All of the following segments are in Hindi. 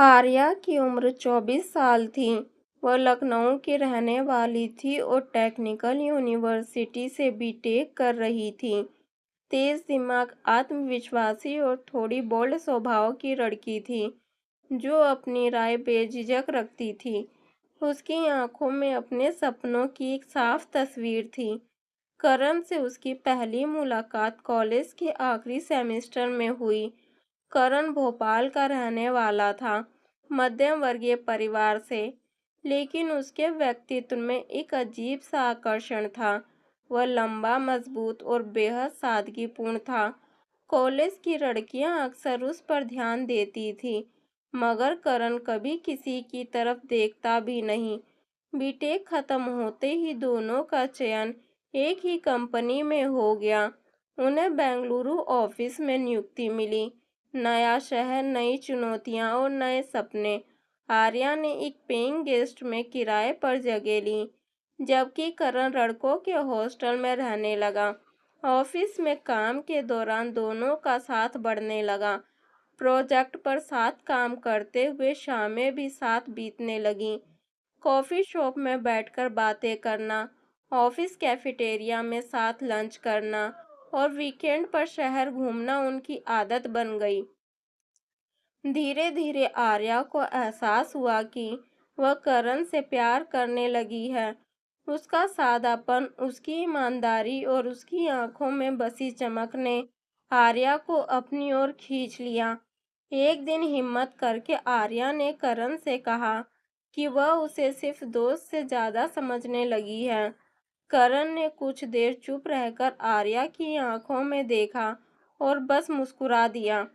आर्या की उम्र 24 साल थी। वह लखनऊ की रहने वाली थी और टेक्निकल यूनिवर्सिटी से बीटेक कर रही थी। तेज दिमाग, आत्मविश्वासी और थोड़ी बोल्ड स्वभाव की लड़की थी, जो अपनी राय बेझिझक रखती थी। उसकी आंखों में अपने सपनों की एक साफ तस्वीर थी। करण से उसकी पहली मुलाकात कॉलेज के आखिरी सेमेस्टर में हुई। करण भोपाल का रहने वाला था, मध्यम वर्गीय परिवार से, लेकिन उसके व्यक्तित्व में एक अजीब सा आकर्षण था। वह लंबा, मजबूत और बेहद सादगीपूर्ण था। कॉलेज की लड़कियां अक्सर उस पर ध्यान देती थी, मगर करण कभी किसी की तरफ देखता भी नहीं। बीटेक खत्म होते ही दोनों का चयन एक ही कंपनी में हो गया। उन्हें बेंगलुरु ऑफिस में नियुक्ति मिली। नया शहर, नई चुनौतियां और नए सपने। आर्या ने एक पेइंग गेस्ट में किराए पर जगह ली, जबकि करण लड़कों के हॉस्टल में रहने लगा। ऑफिस में काम के दौरान दोनों का साथ बढ़ने लगा। प्रोजेक्ट पर साथ काम करते हुए शामें भी साथ बीतने लगीं। कॉफी शॉप में बैठकर बातें करना, ऑफिस कैफेटेरिया में साथ लंच करना और वीकेंड पर शहर घूमना उनकी आदत बन गई। धीरे धीरे आर्या को एहसास हुआ कि वह करण से प्यार करने लगी है। उसका सादापन, उसकी ईमानदारी और उसकी आंखों में बसी चमक ने आर्या को अपनी ओर खींच लिया। एक दिन हिम्मत करके आर्या ने करण से कहा कि वह उसे सिर्फ दोस्त से ज्यादा समझने लगी है। करण ने कुछ देर चुप रहकर आर्या की आंखों में देखा और बस मुस्कुरा दिया।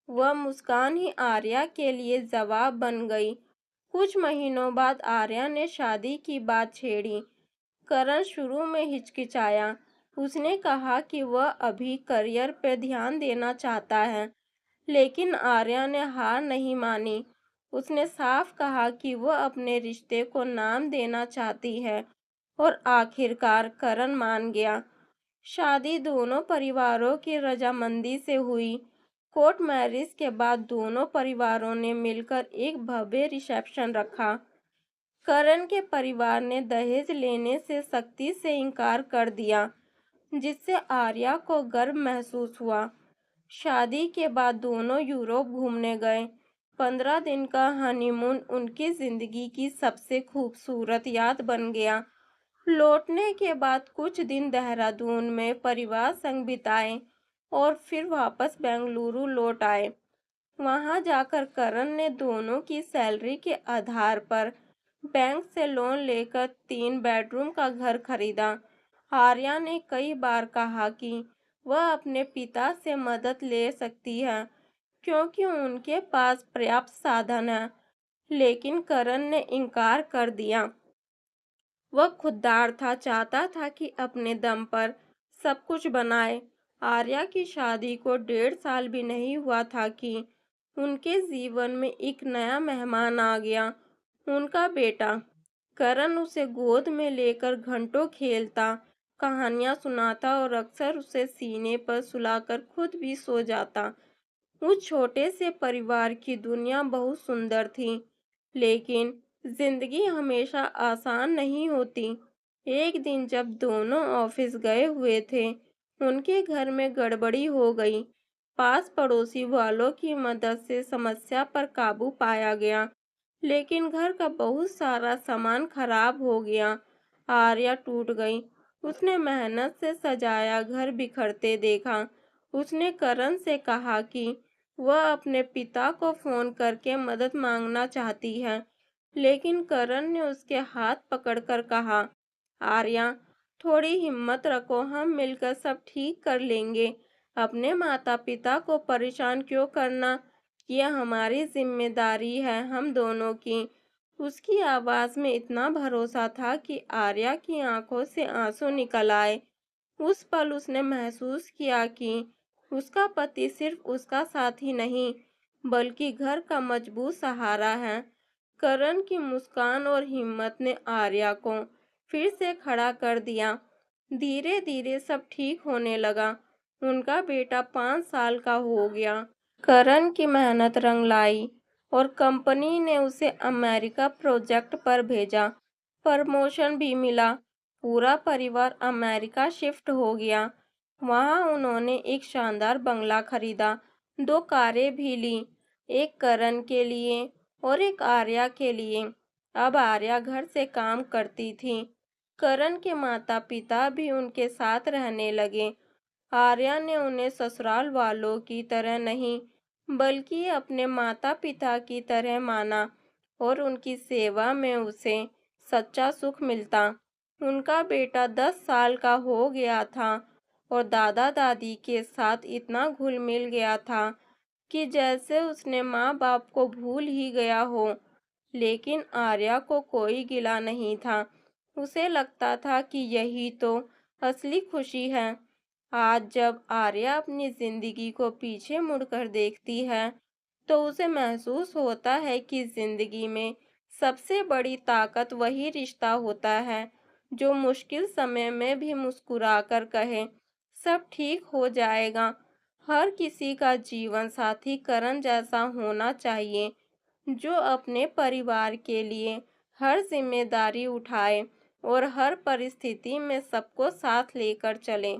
वह मुस्कान ही आर्या के लिए जवाब बन गई। कुछ महीनों बाद आर्या ने शादी की बात छेड़ी। करण शुरू में हिचकिचाया। उसने कहा कि वह अभी करियर पर ध्यान देना चाहता है, लेकिन आर्या ने हार नहीं मानी। उसने साफ कहा कि वह अपने रिश्ते को नाम देना चाहती है और आखिरकार करण मान गया। शादी दोनों परिवारों की रजामंदी से हुई। कोर्ट मैरिज के बाद दोनों परिवारों ने मिलकर एक भव्य रिसेप्शन रखा। करण के परिवार ने दहेज लेने से सख्ती से इनकार कर दिया, जिससे आर्या को गर्व महसूस हुआ। शादी के बाद दोनों यूरोप घूमने गए। 15 दिन का हनीमून उनकी जिंदगी की सबसे खूबसूरत याद बन गया। लौटने के बाद कुछ दिन देहरादून में परिवार संग बिताए और फिर वापस बेंगलुरु लौट आए। वहां जाकर करण ने दोनों की सैलरी के आधार पर बैंक से लोन लेकर 3 बेडरूम का घर खरीदा। आर्या ने कई बार कहा कि वह अपने पिता से मदद ले सकती है, क्योंकि उनके पास पर्याप्त साधन है, लेकिन करण ने इनकार कर दिया। वह खुददार था, चाहता था कि अपने दम पर सब कुछ बनाए। आर्या की शादी को 1.5 साल भी नहीं हुआ था कि उनके जीवन में एक नया मेहमान आ गया, उनका बेटा। करण उसे गोद में लेकर घंटों खेलता, कहानियां सुनाता और अक्सर उसे सीने पर सुलाकर खुद भी सो जाता। उस छोटे से परिवार की दुनिया बहुत सुंदर थी, लेकिन जिंदगी हमेशा आसान नहीं होती। एक दिन जब दोनों ऑफिस गए हुए थे, उनके घर में गड़बड़ी हो गई। पास पड़ोसी वालों की मदद से समस्या पर काबू पाया गया, लेकिन घर का बहुत सारा सामान खराब हो गया। आर्या टूट गई। उसने मेहनत से सजाया घर बिखरते देखा। उसने करण से कहा कि वह अपने पिता को फोन करके मदद मांगना चाहती है, लेकिन करण ने उसके हाथ पकड़कर कहा, आर्या, थोड़ी हिम्मत रखो, हम मिलकर सब ठीक कर लेंगे। अपने माता पिता को परेशान क्यों करना? यह हमारी जिम्मेदारी है, हम दोनों की। उसकी आवाज में इतना भरोसा था कि आर्या की आंखों से आंसू निकल आए। उस पल उसने महसूस किया कि उसका पति सिर्फ उसका साथी नहीं, बल्कि घर का मजबूत सहारा है। करण की मुस्कान और हिम्मत ने आर्या को फिर से खड़ा कर दिया। धीरे धीरे सब ठीक होने लगा। उनका बेटा 5 साल का हो गया। करण की मेहनत रंग लाई और कंपनी ने उसे अमेरिका प्रोजेक्ट पर भेजा। प्रमोशन भी मिला। पूरा परिवार अमेरिका शिफ्ट हो गया। वहां उन्होंने एक शानदार बंगला खरीदा, 2 कारें भी ली, एक करण के लिए और एक आर्या के लिए। अब आर्या घर से काम करती थी। करण के माता पिता भी उनके साथ रहने लगे। आर्या ने उन्हें ससुराल वालों की तरह नहीं, बल्कि अपने माता पिता की तरह माना और उनकी सेवा में उसे सच्चा सुख मिलता। उनका बेटा 10 साल का हो गया था और दादा दादी के साथ इतना घुल मिल गया था कि जैसे उसने माँ बाप को भूल ही गया हो। लेकिन आर्या को कोई गिला नहीं था। उसे लगता था कि यही तो असली खुशी है। आज जब आर्या अपनी जिंदगी को पीछे मुड़कर देखती है, तो उसे महसूस होता है कि जिंदगी में सबसे बड़ी ताकत वही रिश्ता होता है जो मुश्किल समय में भी मुस्कुराकर कहे, सब ठीक हो जाएगा। हर किसी का जीवन साथी करण जैसा होना चाहिए, जो अपने परिवार के लिए हर जिम्मेदारी उठाए और हर परिस्थिति में सबको साथ लेकर चले।